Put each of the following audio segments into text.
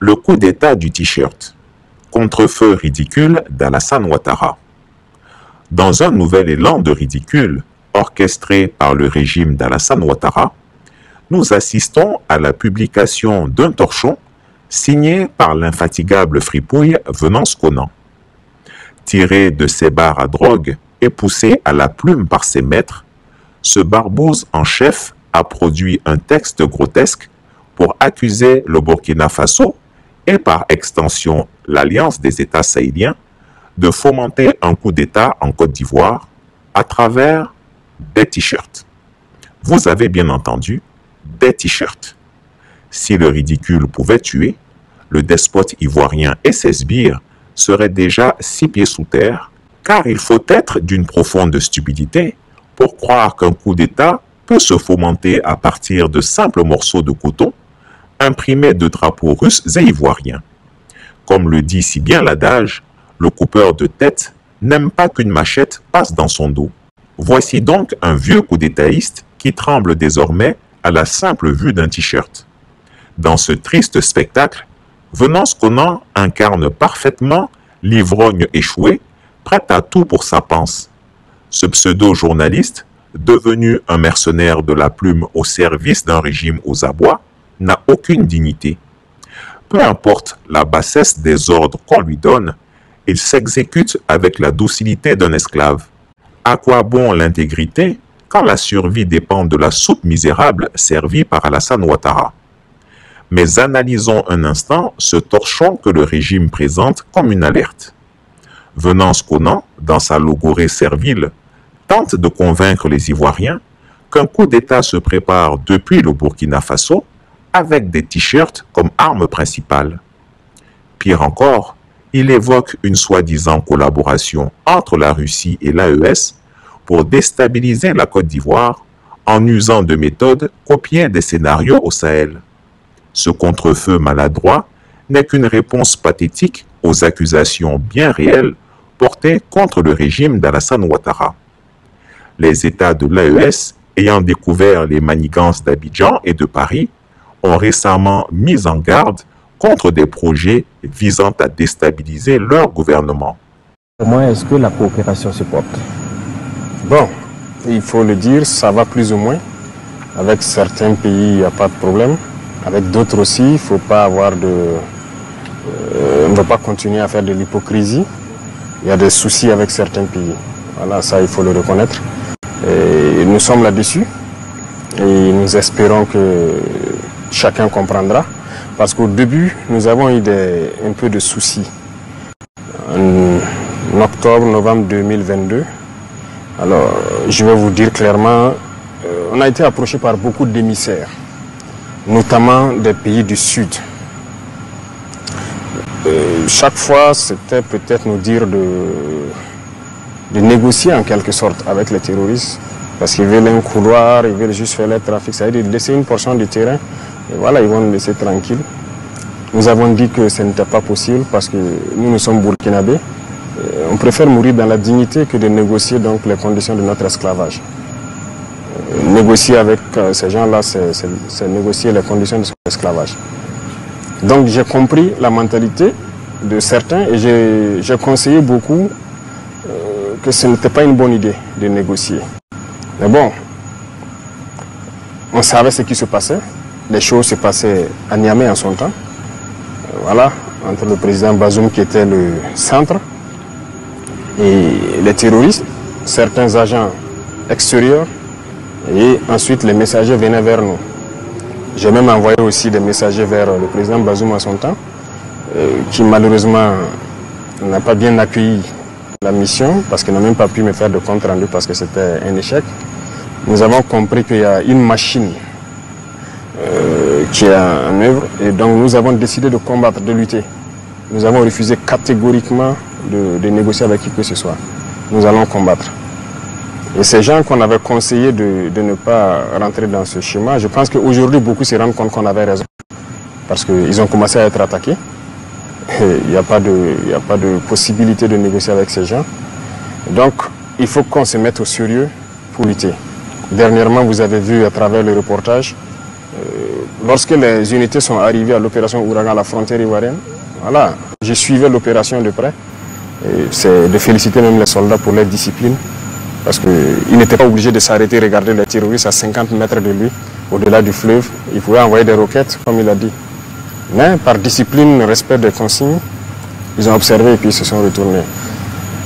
Le coup d'État du t-shirt. Contre-feu ridicule d'Alassane Ouattara. Dans un nouvel élan de ridicule orchestré par le régime d'Alassane Ouattara, nous assistons à la publication d'un torchon signé par l'infatigable fripouille Venance Conan. Tiré de ses barres à drogue et poussé à la plume par ses maîtres, ce barbouze en chef a produit un texte grotesque pour accuser le Burkina Faso et par extension l'Alliance des États sahéliens de fomenter un coup d'État en Côte d'Ivoire à travers des t-shirts. Vous avez bien entendu, des t-shirts. Si le ridicule pouvait tuer, le despote ivoirien et ses sbires seraient déjà 6 pieds sous terre, car il faut être d'une profonde stupidité pour croire qu'un coup d'État peut se fomenter à partir de simples morceaux de coton imprimés de drapeaux russes et ivoiriens. Comme le dit si bien l'adage, le coupeur de tête n'aime pas qu'une machette passe dans son dos. Voici donc un vieux coup d'étaïste qui tremble désormais à la simple vue d'un t-shirt. Dans ce triste spectacle, Venance Conan incarne parfaitement l'ivrogne échoué, prêt à tout pour sa panse. Ce pseudo-journaliste, devenu un mercenaire de la plume au service d'un régime aux abois, n'a aucune dignité. Peu importe la bassesse des ordres qu'on lui donne, il s'exécute avec la docilité d'un esclave. À quoi bon l'intégrité quand la survie dépend de la soupe misérable servie par Alassane Ouattara? Mais analysons un instant ce torchon que le régime présente comme une alerte. Venance Conan, dans sa logorée servile, tente de convaincre les Ivoiriens qu'un coup d'État se prépare depuis le Burkina Faso avec des t-shirts comme arme principale. Pire encore, il évoque une soi-disant collaboration entre la Russie et l'AES pour déstabiliser la Côte d'Ivoire en usant de méthodes copiées des scénarios au Sahel. Ce contre-feu maladroit n'est qu'une réponse pathétique aux accusations bien réelles portées contre le régime d'Alassane Ouattara. Les États de l'AES, ayant découvert les manigances d'Abidjan et de Paris, ont récemment mis en garde contre des projets visant à déstabiliser leur gouvernement. Comment est-ce que la coopération se porte? Bon, il faut le dire, ça va plus ou moins. Avec certains pays, il n'y a pas de problème. Avec d'autres aussi, il ne faut pas avoir de... on ne va pas continuer à faire de l'hypocrisie. Il y a des soucis avec certains pays. Voilà, ça, il faut le reconnaître. Et nous sommes là-dessus. Et nous espérons que chacun comprendra. Parce qu'au début, nous avons eu un peu de soucis. En octobre, novembre 2022, alors je vais vous dire clairement, on a été approché par beaucoup d'émissaires, notamment des pays du Sud. Chaque fois, c'était peut-être nous dire de négocier en quelque sorte avec les terroristes, parce qu'ils veulent un couloir, ils veulent juste faire le trafic, c'est-à-dire laisser une portion du terrain, et voilà, ils vont nous laisser tranquilles. Nous avons dit que ce n'était pas possible parce que nous sommes burkinabés. On préfère mourir dans la dignité que de négocier donc les conditions de notre esclavage. Négocier avec ces gens-là, c'est négocier les conditions de son esclavage. Donc j'ai compris la mentalité de certains et j'ai conseillé beaucoup que ce n'était pas une bonne idée de négocier. Mais bon, on savait ce qui se passait. Les choses se passaient à Niamey en son temps. Voilà, entre le président Bazoum qui était le centre et les terroristes, certains agents extérieurs, et ensuite les messagers venaient vers nous. J'ai même envoyé aussi des messagers vers le président Bazoum en son temps, qui malheureusement n'a pas bien accueilli la mission parce qu'il n'a même pas pu me faire de compte rendu parce que c'était un échec. Nous avons compris qu'il y a une machine qui est en œuvre et donc nous avons décidé de combattre, de lutter. Nous avons refusé catégoriquement de négocier avec qui que ce soit. Nous allons combattre. Et ces gens qu'on avait conseillé de ne pas rentrer dans ce schéma, je pense qu'aujourd'hui beaucoup se rendent compte qu'on avait raison. Parce qu'ils ont commencé à être attaqués. Il n'y a pas de possibilité de négocier avec ces gens. Donc il faut qu'on se mette au sérieux pour lutter. Dernièrement, vous avez vu à travers le reportage lorsque les unités sont arrivées à l'opération Ouragan à la frontière ivoirienne, voilà, je suivais l'opération de près. C'est de féliciter même les soldats pour leur discipline, parce qu'ils n'étaient pas obligés de s'arrêter et regarder les terroristes à 50 mètres de lui, au-delà du fleuve. Ils pouvaient envoyer des roquettes, comme il a dit. Mais par discipline, respect des consignes, ils ont observé et puis ils se sont retournés.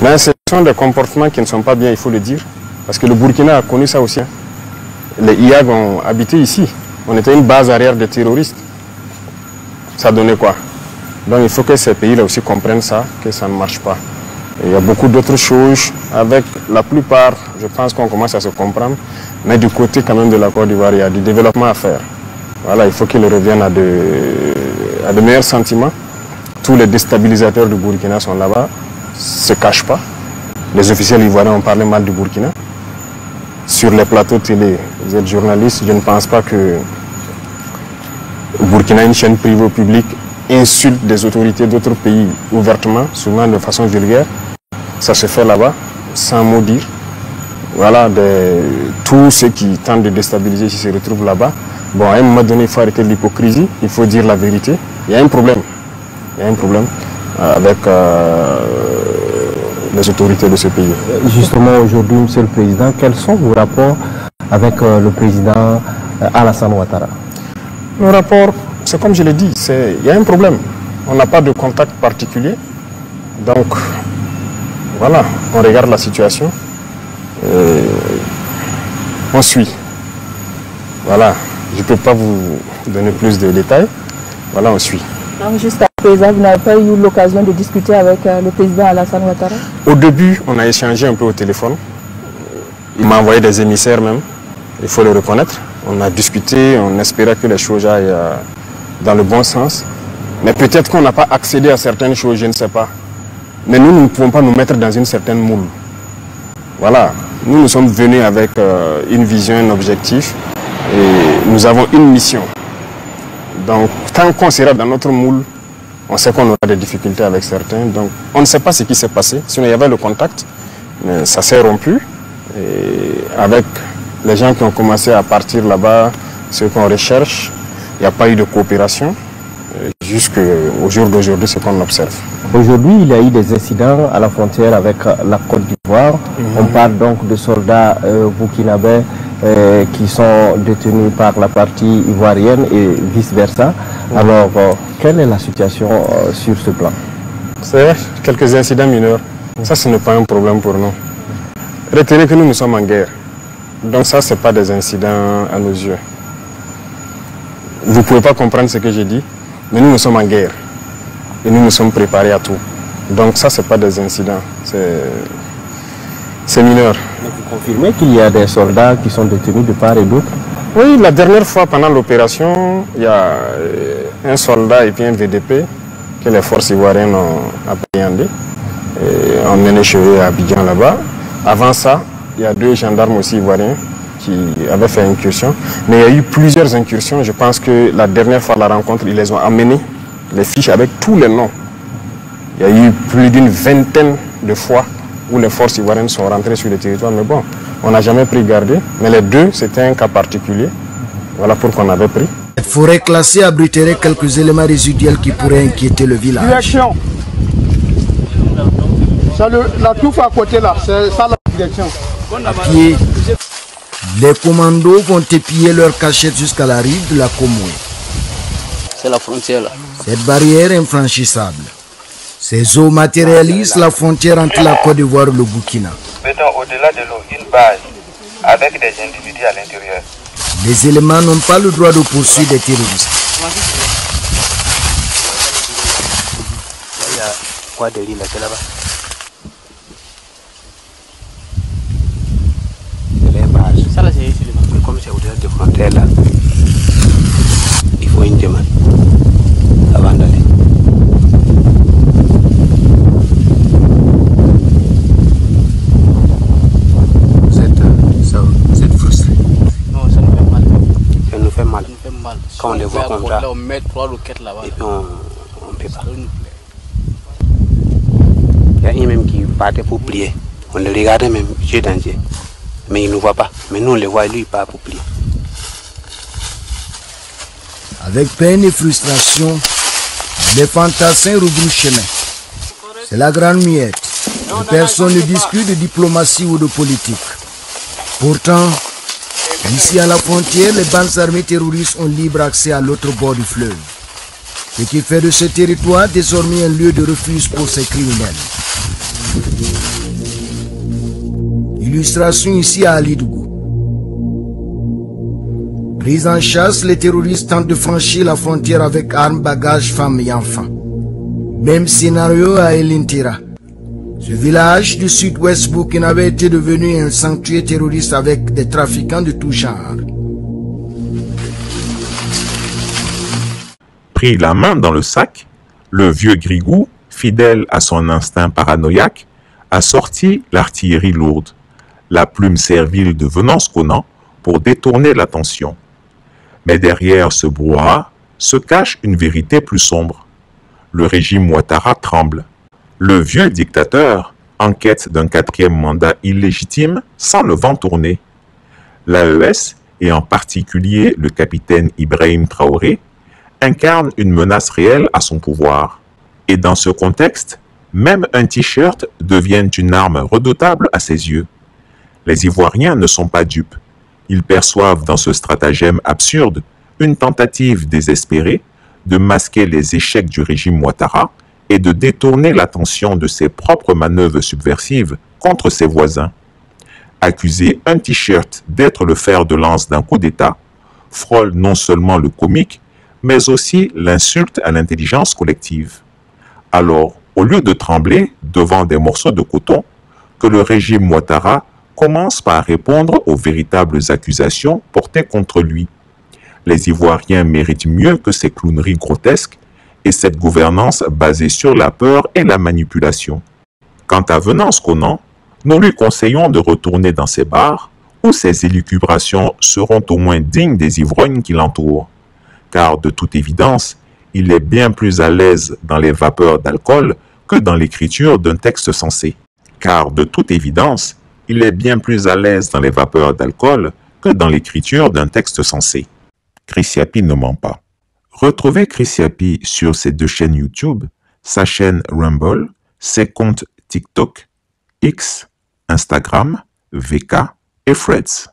Mais ce sont des comportements qui ne sont pas bien, il faut le dire, parce que le Burkina a connu ça aussi. Les IAG ont habité ici. On était une base arrière des terroristes. Ça donnait quoi? Donc il faut que ces pays-là aussi comprennent ça, que ça ne marche pas. Et il y a beaucoup d'autres choses. Avec la plupart, je pense qu'on commence à se comprendre. Mais du côté quand même de la Côte d'Ivoire, il y a du développement à faire. Voilà, il faut qu'ils reviennent à de meilleurs sentiments. Tous les déstabilisateurs du Burkina sont là-bas, ne se cachent pas. Les officiels ivoiriens ont parlé mal du Burkina. Sur les plateaux télé, vous êtes journaliste, je ne pense pas que le Burkina, une chaîne privée au public, insulte des autorités d'autres pays ouvertement, souvent de façon vulgaire. Ça se fait là-bas, sans mot dire. Voilà, tous ceux qui tentent de déstabiliser ici se retrouvent là-bas. Bon, à un moment donné, il faut arrêter l'hypocrisie, il faut dire la vérité. Il y a un problème. Il y a un problème avec les autorités de ce pays. Justement, aujourd'hui, Monsieur le Président, quels sont vos rapports avec le président Alassane Ouattara? Nos rapports, c'est comme je l'ai dit, il y a un problème. On n'a pas de contact particulier. Donc, voilà, on regarde la situation. On suit. Voilà, je ne peux pas vous donner plus de détails. Voilà, on suit. Donc, jusqu'à présent, vous n'avez pas eu l'occasion de discuter avec le président Alassane Ouattara? Au début, on a échangé un peu au téléphone. Il m'a envoyé des émissaires même, il faut le reconnaître. On a discuté, on espérait que les choses aillent dans le bon sens. Mais peut-être qu'on n'a pas accédé à certaines choses, je ne sais pas. Mais nous ne pouvons pas nous mettre dans une certaine moule. Voilà, nous sommes venus avec une vision, un objectif. Et nous avons une mission. Donc, tant qu'on sera dans notre moule, on sait qu'on aura des difficultés avec certains. Donc, on ne sait pas ce qui s'est passé. Sinon, il y avait le contact, mais ça s'est rompu. Et avec les gens qui ont commencé à partir là-bas, ceux qu'on recherche, il n'y a pas eu de coopération. Jusqu'au jour d'aujourd'hui, c'est ce qu'on observe. Aujourd'hui, il y a eu des incidents à la frontière avec la Côte d'Ivoire. On parle donc de soldats burkinabés qui sont détenus par la partie ivoirienne et vice-versa. Alors, quelle est la situation sur ce plan? C'est quelques incidents mineurs. Ça, ce n'est pas un problème pour nous. Retenez que nous sommes en guerre. Donc ça, ce n'est pas des incidents à nos yeux. Vous ne pouvez pas comprendre ce que j'ai dit, mais nous sommes en guerre. Et nous nous sommes préparés à tout. Donc ça, ce n'est pas des incidents. C'est mineur. Mais vous confirmez qu'il y a des soldats qui sont détenus de part et d'autre? Oui, la dernière fois, pendant l'opération, il y a un soldat et puis un VDP que les forces ivoiriennes ont appréhendé. Et ont mené chez eux à Abidjan là-bas. Avant ça, il y a 2 gendarmes aussi ivoiriens qui avaient fait incursion. Mais il y a eu plusieurs incursions. Je pense que la dernière fois de la rencontre, ils les ont amenés, les fiches avec tous les noms. Il y a eu plus d'une vingtaine de fois où les forces ivoiriennes sont rentrées sur le territoire. Mais bon, on n'a jamais pris garde. Mais les 2, c'était un cas particulier. Voilà pourquoi on avait pris. La forêt classée abriterait quelques éléments résiduels qui pourraient inquiéter le village. Direction. La touffe à côté là, c'est ça la direction. Pied. Les commandos vont épier leur cachette jusqu'à la rive de la Comoué. C'est la frontière là. Cette barrière infranchissable. Ces eaux matérialisent la frontière entre la Côte d'Ivoire et le Burkina. Mettons au-delà de l'eau une base avec des individus à l'intérieur. Les éléments n'ont pas le droit de poursuivre des terroristes. Il y a quoi de l'île là, c'est là-bas. Ça là c'est comme c'est au-delà des frontières là. Il faut une demande avant d'aller. Vous êtes frustré? Non, ça nous fait mal. Ça nous fait mal. Ça nous fait mal. Quand on les voit comme ça, on met 3 roquettes là-bas. Et puis on peut pas. Il y a un même qui partait pour plier. On le regardait même, yeux dans yeux. Mais il ne nous voit pas. Mais nous on le voit, lui il part pour plier. Avec peine et frustration, les fantassins rebroussent chemin. C'est la grande muette. Personne ne discute de diplomatie ou de politique. Pourtant, ici à la frontière, les bandes armées terroristes ont libre accès à l'autre bord du fleuve. Ce qui fait de ce territoire désormais un lieu de refuge pour ces criminels. Illustration ici à Alidougou. Pris en chasse, les terroristes tentent de franchir la frontière avec armes, bagages, femmes et enfants. Même scénario à Elintira. Ce village du sud-ouest burkinabé était devenu un sanctuaire terroriste avec des trafiquants de tout genre. Pris la main dans le sac, le vieux Grigou, fidèle à son instinct paranoïaque, a sorti l'artillerie lourde, la plume servile de Venance-Conan pour détourner l'attention. Mais derrière ce brouhaha se cache une vérité plus sombre. Le régime Ouattara tremble. Le vieux dictateur, en quête d'un 4e mandat illégitime, sent le vent tourner. L'AES, et en particulier le capitaine Ibrahim Traoré, incarne une menace réelle à son pouvoir. Et dans ce contexte, même un t-shirt devient une arme redoutable à ses yeux. Les Ivoiriens ne sont pas dupes. Ils perçoivent dans ce stratagème absurde une tentative désespérée de masquer les échecs du régime Ouattara et de détourner l'attention de ses propres manœuvres subversives contre ses voisins. Accuser un t-shirt d'être le fer de lance d'un coup d'État frôle non seulement le comique, mais aussi l'insulte à l'intelligence collective. Alors, au lieu de trembler devant des morceaux de coton, que le régime Ouattara commence par répondre aux véritables accusations portées contre lui. Les Ivoiriens méritent mieux que ces clowneries grotesques et cette gouvernance basée sur la peur et la manipulation. Quant à Venance-Conan, nous lui conseillons de retourner dans ses bars où ses élucubrations seront au moins dignes des ivrognes qui l'entourent. Car de toute évidence, il est bien plus à l'aise dans les vapeurs d'alcool que dans l'écriture d'un texte sensé. Car de toute évidence, il est bien plus à l'aise dans les vapeurs d'alcool que dans l'écriture d'un texte sensé. Chris Yapi ne ment pas. Retrouvez Chris Yapi sur ses 2 chaînes YouTube, sa chaîne Rumble, ses comptes TikTok, X, Instagram, VK et Threads.